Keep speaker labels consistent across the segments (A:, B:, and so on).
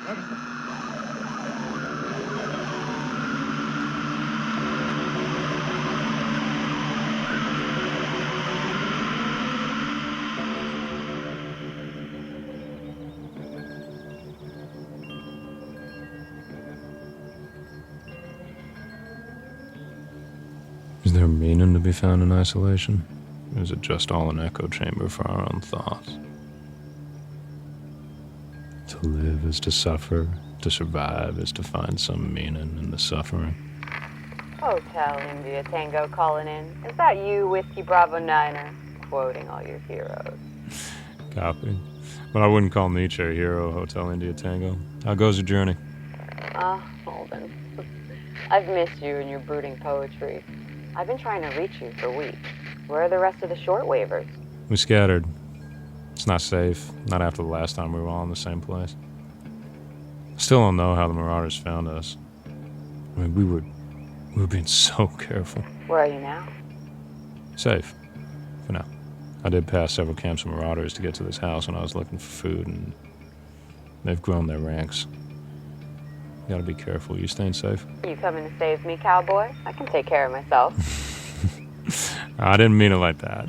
A: Is there meaning to be found in isolation? Or is it just all an echo chamber for our own thoughts? To live is to suffer, to survive is to find some meaning in the suffering.
B: Hotel India Tango calling in. Is that you, Whiskey Bravo Niner? Quoting all your heroes.
A: Copy. But I wouldn't call Nietzsche a hero, Hotel India Tango. How goes your journey?
B: Holden. I've missed you and your brooding poetry. I've been trying to reach you for weeks. Where are the rest of the short wavers?
A: We scattered. It's not safe. Not after the last time we were all in the same place. Still don't know how the Marauders found us. I mean, we were being so careful.
B: Where are you now?
A: Safe. For now. I did pass several camps of Marauders to get to this house when I was looking for food, and they've grown their ranks. You gotta be careful. You staying safe?
B: You coming to save me, cowboy? I can take care of myself.
A: I didn't mean it like that.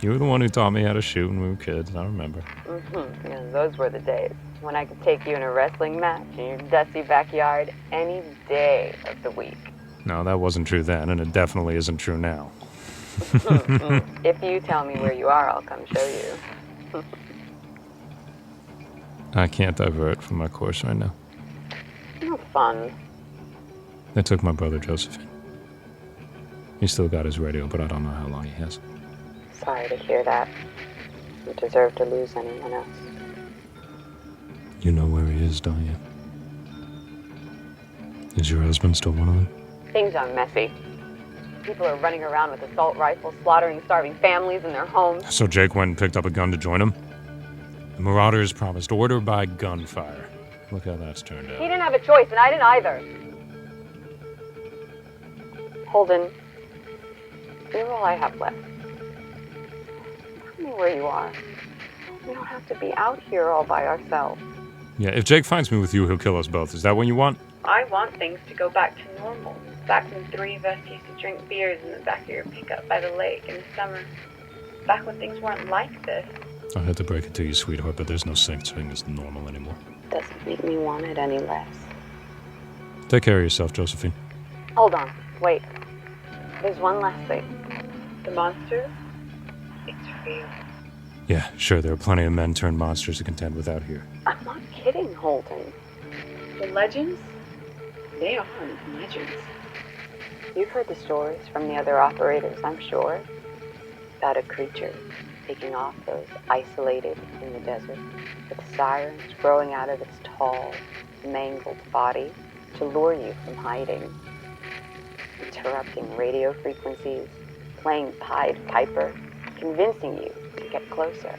A: You were the one who taught me how to shoot when we were kids, I remember.
B: Yeah, those were the days when I could take you in a wrestling match in your dusty backyard any day of the week.
A: No, that wasn't true then, and it definitely isn't true now.
B: If you tell me where you are, I'll come show you.
A: I can't divert from my course right now.
B: No fun.
A: They took my brother Josephine. He's still got his radio, but I don't know how long he has.
B: Sorry to hear that. You deserve to lose anyone else.
A: You know where he is, don't you? Is your husband still one of them?
B: Things are messy. People are running around with assault rifles, slaughtering starving families in their homes.
A: So Jake went and picked up a gun to join him? The Marauders promised order by gunfire. Look how that's turned out.
B: He didn't have a choice, and I didn't either. Holden, you're all I have left. Tell me where you are. We don't have to be out here all by ourselves.
A: Yeah, if Jake finds me with you, he'll kill us both. Is that what you want?
B: I want things to go back to normal. Back when three of us used to drink beers in the back of your pickup by the lake in the summer. Back when things weren't like this.
A: I had to break it to you, sweetheart, but there's no such thing as normal anymore.
B: Doesn't make me want it any less.
A: Take care of yourself, Josephine.
B: Hold on. Wait. There's one last thing. The monster? It's real.
A: Yeah, sure, there are plenty of men turned monsters to contend with out here.
B: I'm not kidding, Holden. The legends? They are legends. You've heard the stories from the other operators, I'm sure, about a creature taking off those isolated in the desert, with sirens growing out of its tall, mangled body to lure you from hiding, interrupting radio frequencies, playing Pied Piper, convincing you to get closer,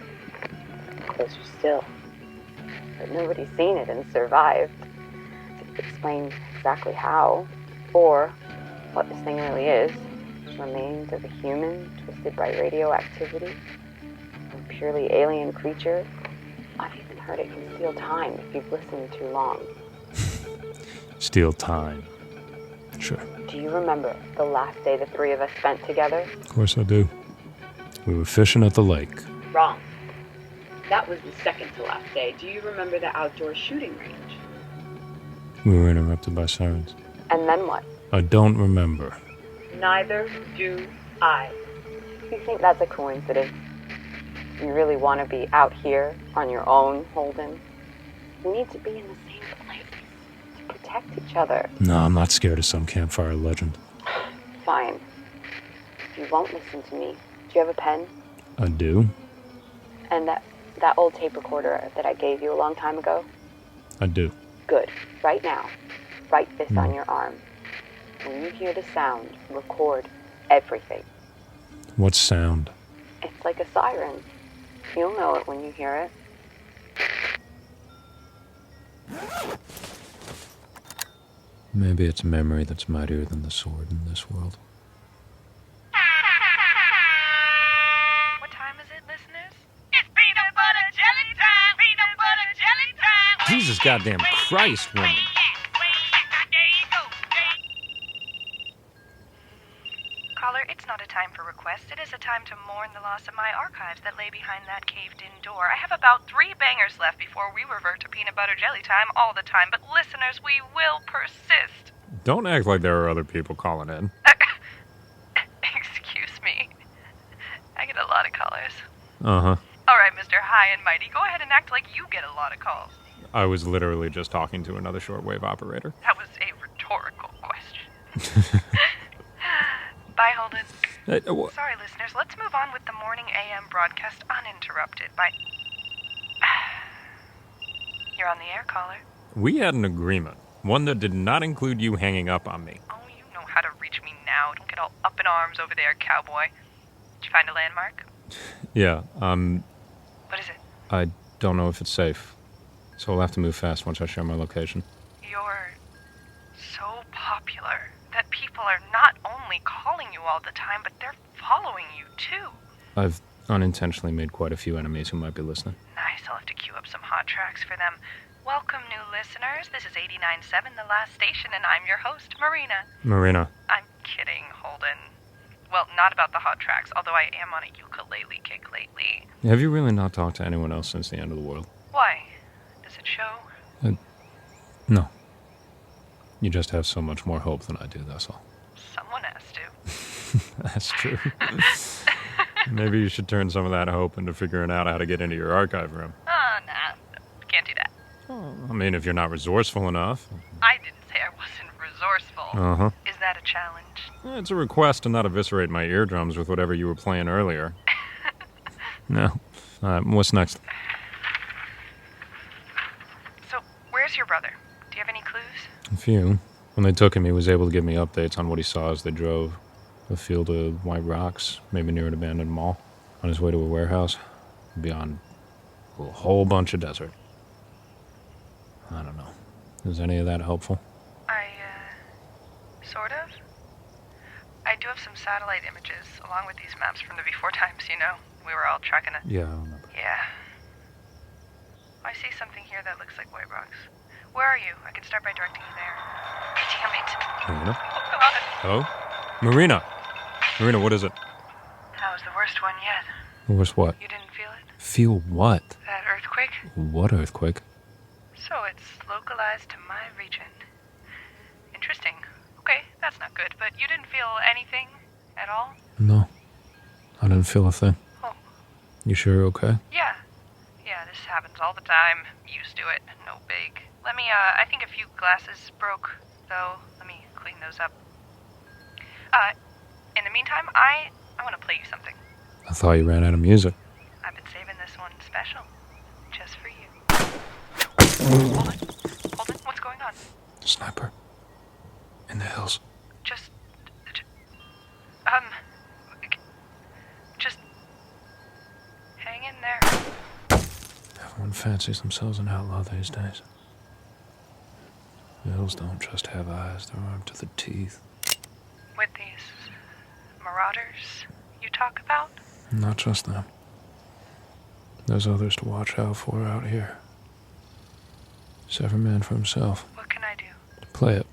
B: closer still. But nobody's seen it and survived to explain exactly how, or what this thing really is. Just remains of a human twisted by radioactivity, a purely alien creature. I've even heard it can steal time if you've listened too long.
A: Steal time. Sure.
B: Do you remember the last day the three of us spent together?
A: Of course I do. We were fishing at the lake.
B: Wrong. That was the second to last day. Do you remember the outdoor shooting range?
A: We were interrupted by sirens.
B: And then what?
A: I don't remember.
B: Neither do I. You think that's a coincidence? You really want to be out here on your own, Holden? We need to be in the same place to protect each other.
A: No, I'm not scared of some campfire legend.
B: Fine. You won't listen to me. Do you have a pen?
A: I do?
B: And that old tape recorder that I gave you a long time ago?
A: I do.
B: Good. Right now, write this on your arm. When you hear the sound, record everything.
A: What sound?
B: It's like a siren. You'll know it when you hear it.
A: Maybe it's memory that's mightier than the sword in this world.
C: What time is it, listeners? It's peanut butter jelly time! Peanut butter jelly time!
A: Jesus goddamn Christ, woman.
C: Caller, it's not a time for requests. It is a time to mourn the loss of my archives that lay behind that caved-in door. I have about 3 bangers left before we revert to peanut butter jelly time all the time, but listeners, we will persist.
A: Don't act like there are other people calling in.
C: Excuse me. I get a lot of callers.
A: Uh-huh.
C: All right, Mr. High and Mighty, go ahead and act like you get a lot of calls.
A: I was literally just talking to another shortwave operator.
C: That was a rhetorical question. Bye, Holden. Sorry, listeners. Let's move on with the morning AM broadcast uninterrupted by... You're on the air, caller.
A: We had an agreement. One that did not include you hanging up on me.
C: Oh, you know how to reach me now. Don't get all up in arms over there, cowboy. Did you find a landmark?
A: Yeah,
C: What is it?
A: I don't know if it's safe. So I'll have to move fast once I share my location.
C: You're so popular that people are not only calling you all the time, but they're following you, too.
A: I've unintentionally made quite a few enemies who might be listening.
C: Nice, I'll have to queue up some hot tracks for them. Welcome, new listeners. This is 89.7, The Last Station, and I'm your host, Marina.
A: Marina.
C: I'm kidding, Holden. Well, not about the hot tracks, although I am on a ukulele kick lately.
A: Have you really not talked to anyone else since the end of the world?
C: Why? Does it show?
A: No. You just have so much more hope than I do, that's all.
C: Someone has to.
A: That's true. Maybe you should turn some of that hope into figuring out how to get into your archive room.
C: Nah. Can't do that.
A: I mean, if you're not resourceful enough.
C: I didn't say I wasn't resourceful.
A: Uh-huh.
C: Is that a challenge?
A: It's a request to not eviscerate my eardrums with whatever you were playing earlier. No. What's next?
C: So, where's your brother? Do you have any clues?
A: A few. When they took him, he was able to give me updates on what he saw as they drove. A field of white rocks, maybe near an abandoned mall. On his way to a warehouse. Beyond a whole bunch of desert. I don't know. Is any of that helpful?
C: Sort of. I do have some satellite images, along with these maps from the before times, you know? We were all tracking it.
A: Yeah, I remember.
C: Yeah. I see something here that looks like white rocks. Where are you? I can start by directing you there. Damn it.
A: Marina?
C: Oh, God.
A: Oh? Marina! Marina, what is it?
C: That was the worst one yet.
A: What's what?
C: You didn't feel it?
A: Feel what?
C: That earthquake?
A: What earthquake?
C: So it's localized to my region. Interesting. Okay, that's not good, but you didn't feel anything at all?
A: No. I didn't feel a thing.
C: Oh.
A: You sure you're okay?
C: Yeah, this happens all the time. Used to it. No big. Let me, I think a few glasses broke, though. Let me clean those up. In the meantime, I want to play you something.
A: I thought you ran out of music.
C: I've been saving this one special. Just for you. Holden, what's going on?
A: Sniper. In the hills.
C: Just hang in there.
A: Everyone fancies themselves an outlaw these days. The hills don't just have eyes, they're armed to the teeth.
C: With these marauders you talk about?
A: Not just them. There's others to watch out for out here. It's every man for himself.
C: What can I do?
A: Play it.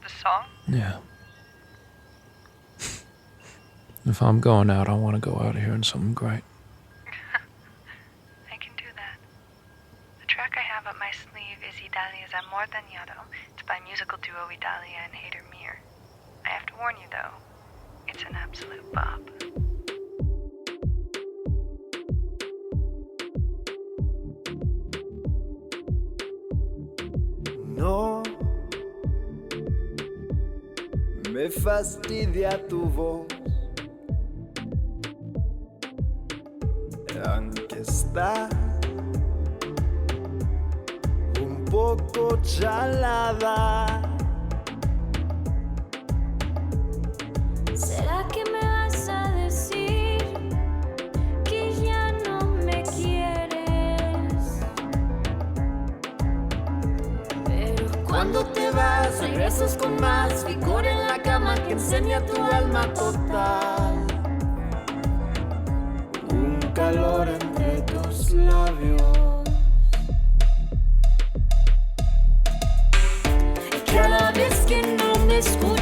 C: The song?
A: Yeah. If I'm going out, I want to go out hearing something great.
C: I can do that. The track I have up my sleeve is Idalia's Amor Dañado. It's by musical duo Idalia and Hader Mir. I have to warn you, though, it's an absolute bop.
D: No me fastidia tu voz, aunque está un poco chalada.
E: ¿Será que me vas a decir que ya no me quieres? Pero cuando te vas, regresas con más vigor en la cama que enseña tu alma total. Un calor entre tus labios.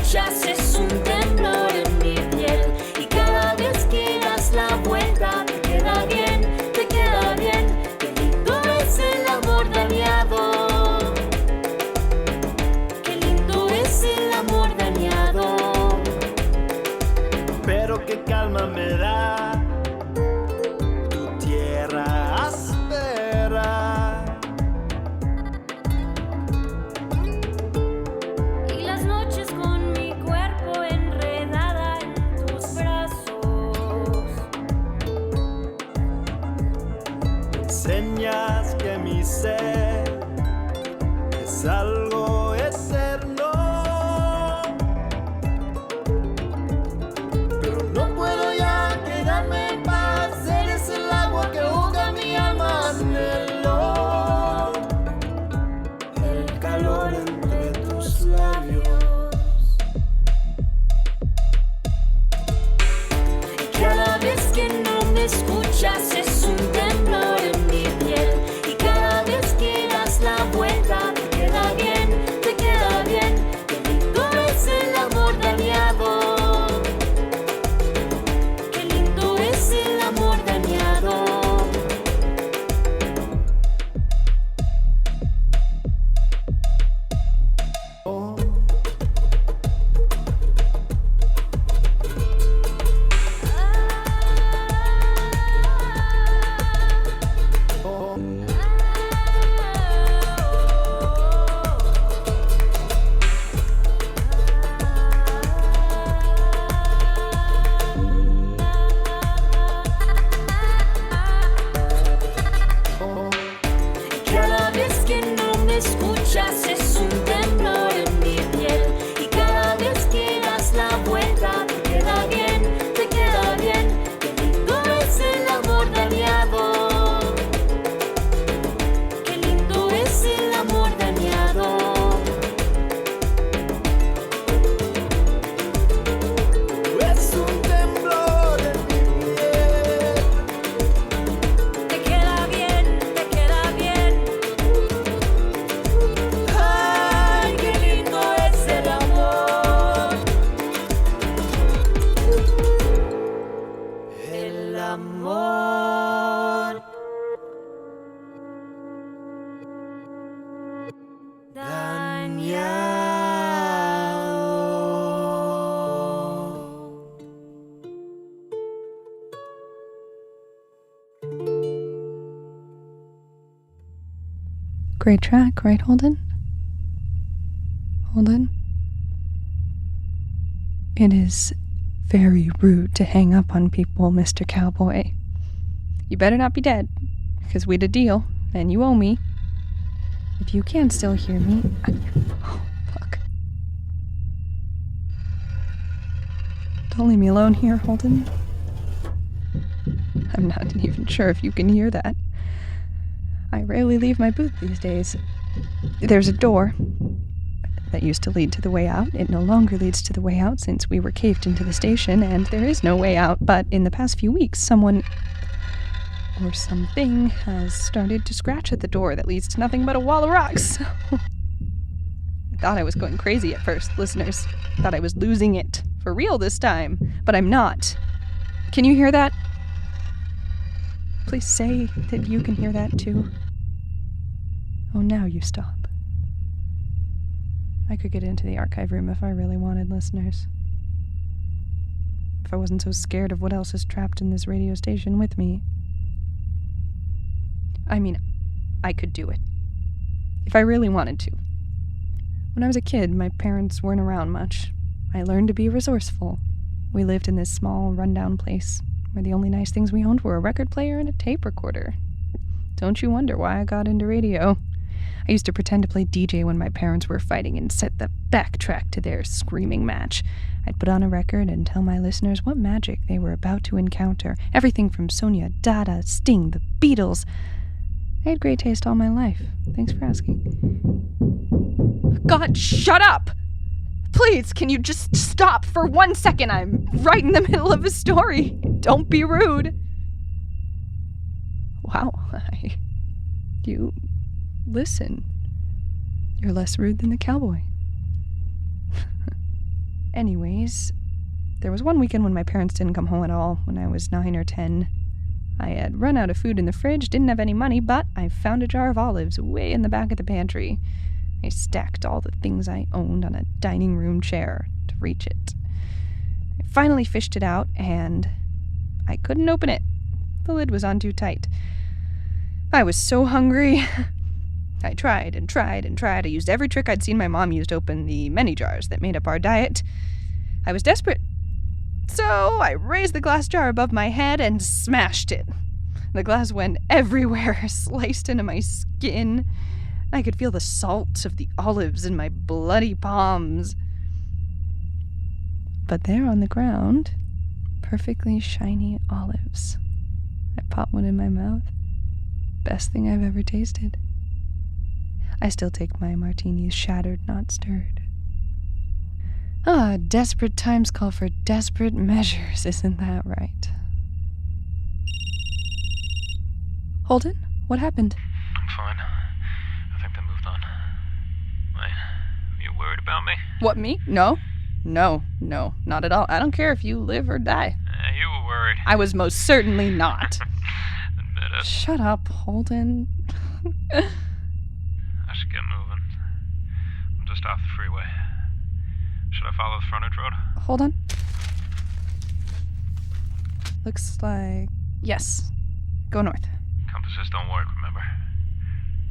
E: escuchas es un temblor en mi piel. Y cada vez que das la vuelta te queda bien, te queda bien. Qué lindo es el amor dañado. Qué lindo es el amor dañado.
D: Pero qué calma me da tu tierra áspera.
E: Y las noches con mi cuerpo enredada en tus brazos.
D: Enseñas que mi ser es algo eterno. Pero no puedo ya quedarme en paz. Eres el agua que ahoga mi alma. Anhelo el calor entre tus labios.
E: Y cada vez que no me escuchas es un temblor en mi piel. Y cada vez que das la vuelta te queda bien, te queda bien. Qué lindo es el amor dañado. Qué lindo es el amor dañado. Cada vez que no me escuchas es un temblor en mi piel. Y cada vez que das la vuelta te queda bien, te queda bien. Qué lindo es el amor dañado. Qué lindo es el amor dañado.
D: Es un temblor en mi piel.
E: Te queda bien, te queda bien. Ay, qué lindo es el amor. El amor dañado.
F: Great track, right, Holden? Holden? It is very rude to hang up on people, Mr. Cowboy. You better not be dead, because we'd a deal, and you owe me. If you can still hear me... Oh, fuck. Don't leave me alone here, Holden. I'm not even sure if you can hear that. I rarely leave my booth these days. There's a door that used to lead to the way out. It no longer leads to the way out since we were caved into the station, and there is no way out. But in the past few weeks, someone or something has started to scratch at the door that leads to nothing but a wall of rocks. I thought I was going crazy at first, listeners. Thought I was losing it for real this time, but I'm not. Can you hear that? Please say that you can hear that too. Oh, now you stop. I could get into the archive room if I really wanted, listeners. If I wasn't so scared of what else is trapped in this radio station with me. I mean, I could do it. If I really wanted to. When I was a kid, my parents weren't around much. I learned to be resourceful. We lived in this small, rundown place where the only nice things we owned were a record player and a tape recorder. Don't you wonder why I got into radio? I used to pretend to play DJ when my parents were fighting and set the backtrack to their screaming match. I'd put on a record and tell my listeners what magic they were about to encounter. Everything from Sonia, Dada, Sting, the Beatles. I had great taste all my life. Thanks for asking. God, shut up! Please, can you just stop for 1 second? I'm right in the middle of a story. Don't be rude. Wow, you listen. You're less rude than the cowboy. Anyways, there was one weekend when my parents didn't come home at all when I was 9 or 10. I had run out of food in the fridge, didn't have any money, but I found a jar of olives way in the back of the pantry. I stacked all the things I owned on a dining room chair to reach it. I finally fished it out, and I couldn't open it. The lid was on too tight. I was so hungry. I tried and tried and tried. I used every trick I'd seen my mom use to open the many jars that made up our diet. I was desperate. So I raised the glass jar above my head and smashed it. The glass went everywhere, sliced into my skin. I could feel the salt of the olives in my bloody palms. But there on the ground, perfectly shiny olives. I popped one in my mouth. Best thing I've ever tasted. I still take my martinis shattered, not stirred. Desperate times call for desperate measures, isn't that right? Holden, what happened?
A: I'm fine. I think they moved on. Wait, are you worried about me?
F: What, me? No, not at all. I don't care if you live or die.
A: You were worried.
F: I was most certainly not.
A: Admit it.
F: Shut up, Holden.
A: I should get moving. I'm just off the freeway. Should I follow the frontage road?
F: Hold on. Looks like... Yes. Go north.
A: Compasses don't work, remember?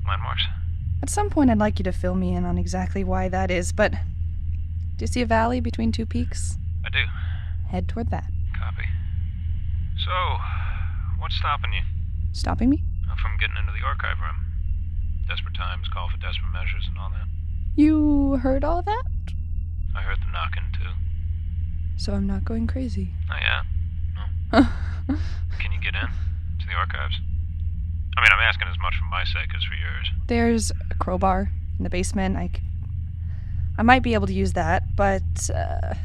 A: Landmarks?
F: At some point, I'd like you to fill me in on exactly why that is, but... Do you see a valley between two peaks?
A: I do.
F: Head toward that.
A: Copy. So, what's stopping you?
F: Stopping me?
A: From getting into the archive room. Desperate times call for desperate measures and all that.
F: You heard all that?
A: I heard them knocking, too.
F: So I'm not going crazy.
A: Not yet. No. Can you get in? To the archives? I mean, I'm asking as much for my sake as for yours.
F: There's a crowbar in the basement. I might be able to use that, but I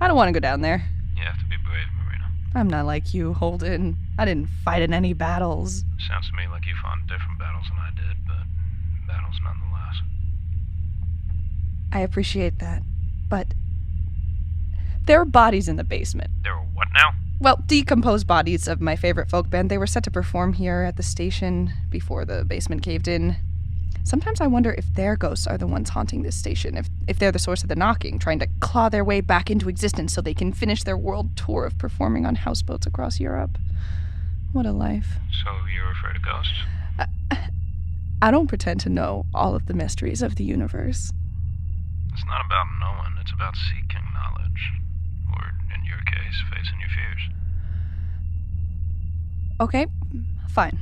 F: don't want to go down there.
A: You have to be brave, Marina.
F: I'm not like you, Holden. I didn't fight in any battles.
A: Sounds to me like you fought in different battles than I did, but battles nonetheless.
F: I appreciate that, but there are bodies in the basement.
A: There were what now?
F: Well, decomposed bodies of my favorite folk band. They were set to perform here at the station before the basement caved in. Sometimes I wonder if their ghosts are the ones haunting this station, if they're the source of the knocking, trying to claw their way back into existence so they can finish their world tour of performing on houseboats across Europe. What a life.
A: So you're afraid of ghosts?
F: I don't pretend to know all of the mysteries of the universe.
A: It's not about knowing, it's about seeking knowledge. Or, in your case, facing your fears.
F: Okay, fine.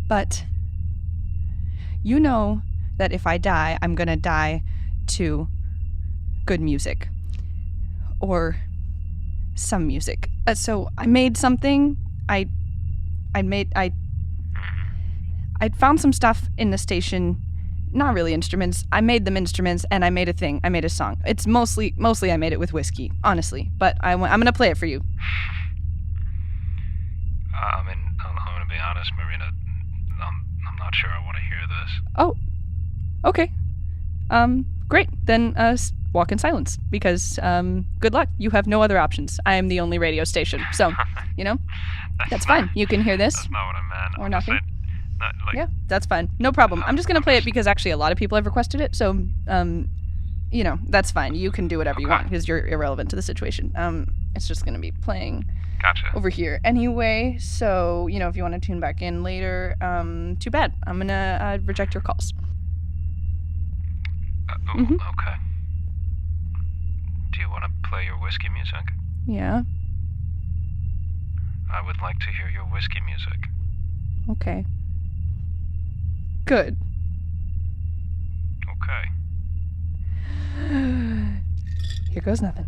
F: But you know that if I die, I'm gonna die to good music. Or some music. So I made something. I found some stuff in the station. Not really instruments. I made them instruments, and I made a thing. I made a song. It's mostly I made it with whiskey, honestly. But I'm gonna play it for you.
A: I'm gonna be honest, Marina. I'm not sure I want to hear this.
F: Oh, okay. Great. Then walk in silence, because good luck. You have no other options. I am the only radio station, so that's fine. You can hear this.
A: That's not what I meant.
F: Or nothing.
A: Yeah,
F: that's fine. No problem. I'm just going to play it because actually a lot of people have requested it, so, that's fine. You can do whatever you want because you're irrelevant to the situation. It's just going to be playing over here anyway, so, if you want to tune back in later, too bad. I'm going to reject your calls.
A: Okay. Do you want to play your whiskey music?
F: Yeah.
A: I would like to hear your whiskey music.
F: Okay. Good.
A: Okay.
F: Here goes nothing.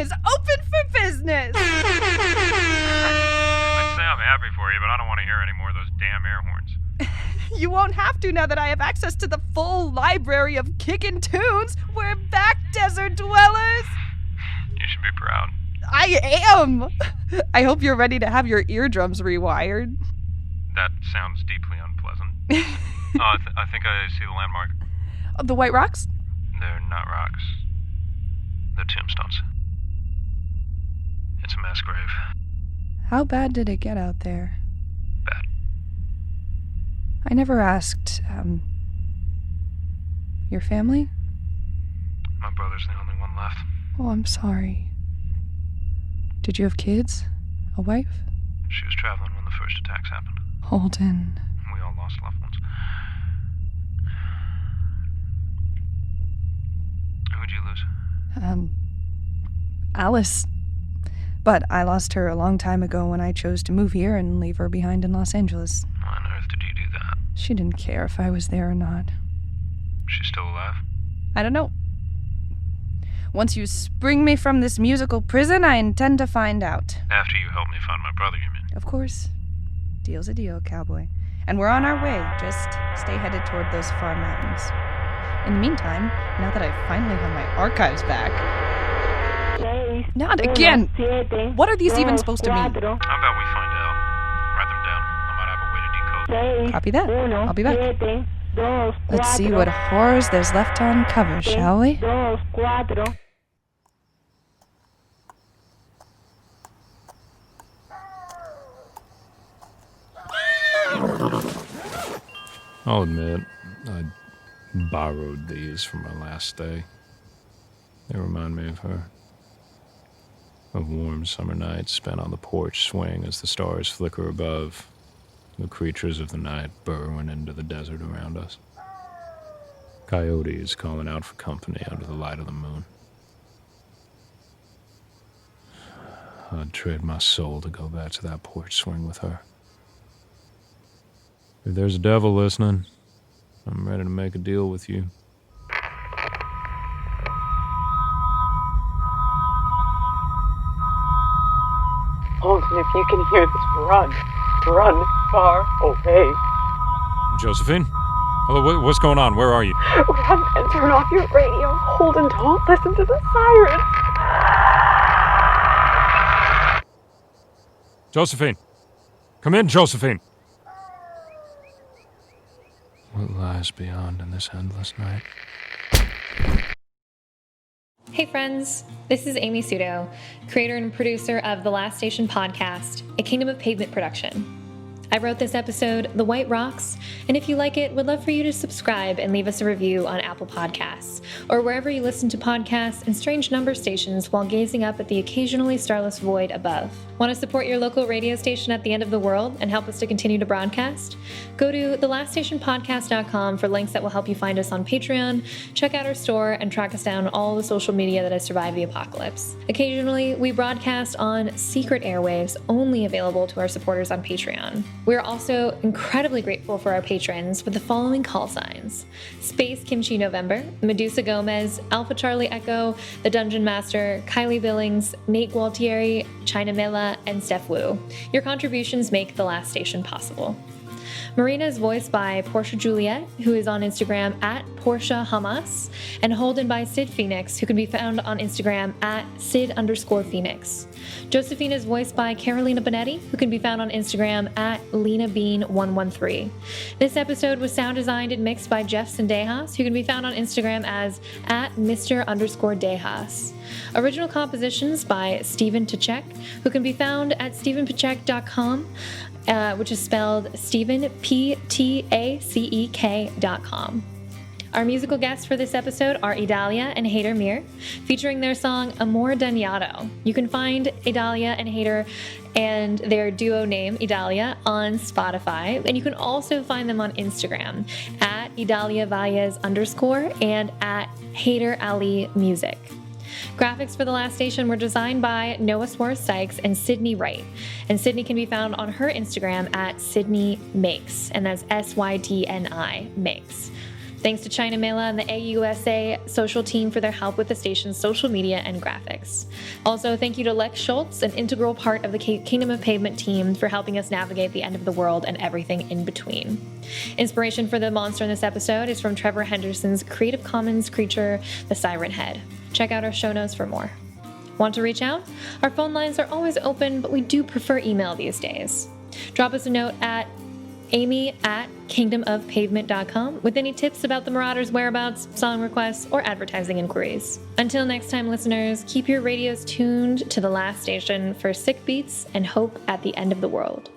F: is open for business!
A: I'd say I'm happy for you, but I don't want to hear any more of those damn air horns.
F: You won't have to now that I have access to the full library of kickin' tunes. We're back, desert dwellers!
A: You should be proud.
F: I am! I hope you're ready to have your eardrums rewired.
A: That sounds deeply unpleasant. I think I see the landmark.
F: The White Rocks?
A: They're not rocks. They're tombstones. It's a mass grave.
F: How bad did it get out there?
A: Bad.
F: I never asked, your family?
A: My brother's the only one left.
F: Oh, I'm sorry. Did you have kids? A wife?
A: She was traveling when the first attacks happened.
F: Holden.
A: We all lost loved ones. Who'd you lose?
F: Alice. But I lost her a long time ago when I chose to move here and leave her behind in Los Angeles.
A: Why on earth did you do that?
F: She didn't care if I was there or not.
A: She's still alive?
F: I don't know. Once you spring me from this musical prison, I intend to find out.
A: After you help me find my brother, you mean?
F: Of course. Deal's a deal, cowboy. And we're on our way. Just stay headed toward those far mountains. In the meantime, now that I finally have my archives back... Not again! What are these even supposed to mean?
A: How about we find out? Write them down. I might have a way to decode.
F: Copy that. I'll be back. Let's see what horrors there's left on cover, shall we?
A: I'll admit, I borrowed these from my last day. They remind me of her. Of warm summer nights spent on the porch swing as the stars flicker above, the creatures of the night burrowing into the desert around us. Coyotes calling out for company under the light of the moon. I'd trade my soul to go back to that porch swing with her. If there's a devil listening, I'm ready to make a deal with you.
B: Holden, if you can hear this, run. Run far away.
A: Josephine? Hello, what's going on? Where are you?
B: Run and turn off your radio. Holden, don't listen to the sirens.
A: Josephine! Come in, Josephine! What lies beyond in this endless night?
G: Hey friends, this is Amy Suto, creator and producer of The Last Station podcast, a Kingdom of Pavement production. I wrote this episode, The White Rocks, and if you like it, would love for you to subscribe and leave us a review on Apple Podcasts, or wherever you listen to podcasts and strange number stations while gazing up at the occasionally starless void above. Want to support your local radio station at the end of the world and help us to continue to broadcast? Go to thelaststationpodcast.com for links that will help you find us on Patreon, check out our store, and track us down all the social media that has survived the apocalypse. Occasionally, we broadcast on secret airwaves only available to our supporters on Patreon. We're also incredibly grateful for our patrons with the following call signs: Space Kimchi November, Medusa Gomez, Alpha Charlie Echo, The Dungeon Master, Kylie Billings, Nate Gualtieri, Chynna Mela, and Steph Wu. Your contributions make The Last Station possible. Marina is voiced by Portia Juliette, who is on Instagram at Portia Hamas, and Holden by Sid Phoenix, who can be found on Instagram at Sid_Phoenix. Josephine is voiced by Carolina Bonetti, who can be found on Instagram at LenaBean113. This episode was sound designed and mixed by Jeff Sendejas, who can be found on Instagram as at Mr_Dejas. Original compositions by Stephen Tachek, who can be found at stephenpachek.com, which is spelled Stephen, Ptacek.com. Our musical guests for this episode are Idalia and Hader Mir, featuring their song Amor Dañado. You can find Idalia and Hader and their duo name, Idalia, on Spotify, and you can also find them on Instagram at Idalia Valles_ and at Hader Ali Music. Graphics for The Last Station were designed by Noah Swartz-Sykes and Sydney Wright, and Sydney can be found on her Instagram at Sydney Makes, and that's SYDNI Makes. Thanks to Chynna Mela and the AUSA social team for their help with the station's social media and graphics. Also, thank you to Lex Schultz, an integral part of the Kingdom of Pavement team, for helping us navigate the end of the world and everything in between. Inspiration for the monster in this episode is from Trevor Henderson's Creative Commons creature, the Siren Head. Check out our show notes for more. Want to reach out? Our phone lines are always open, but we do prefer email these days. Drop us a note at amy@kingdomofpavement.com with any tips about the Marauders' whereabouts, song requests, or advertising inquiries. Until next time, listeners, keep your radios tuned to the last station for sick beats and hope at the end of the world.